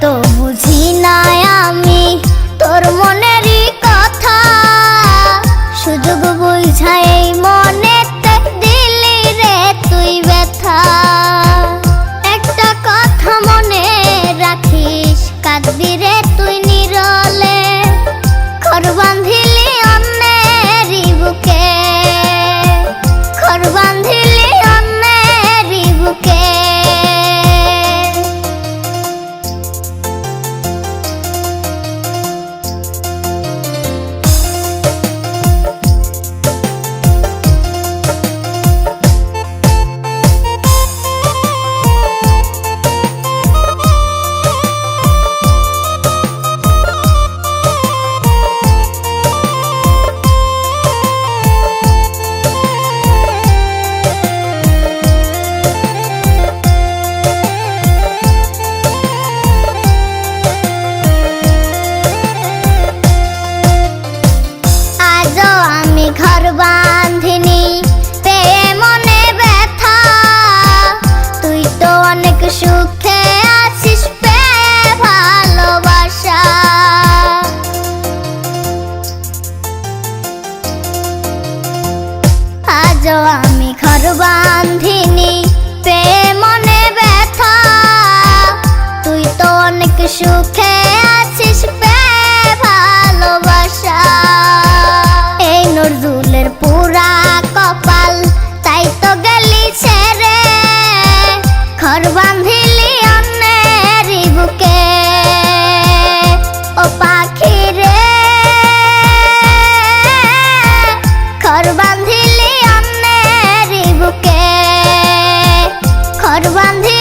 তো বুঝি না আমি তোর মনেরই কথা, সুযোগ বুঝাই মনেতে দিলি রে তুই ব্যথা। একটা কথা মনে রাখিস, কাঁদবি রে তুই নিরলে, ঘর বাঁধিলি অন্যেরই বুকে, ঘর বাঁধিলি অন্যেরই বুকে। ঘর বাঁধিনি পেয়ে মনে ব্যথা, তুই তো অনেক সুখে আছিস পেয়ে ভালোবাসা। আজও আমি ঘর বাঁধিনি পেয়ে মনে ব্যথা, তুই তো অনেক সুখে আছিস পেয়ে ভালোবাসা। নজরুলের পুরা কপাল তাই তো গেলি ছেড়ে, ঘর বাঁধিলি অন্যেরই বুকে। ও পাখি রে, ঘর বাঁধিলি অন্যেরই বুকে, ঘর বাঁধি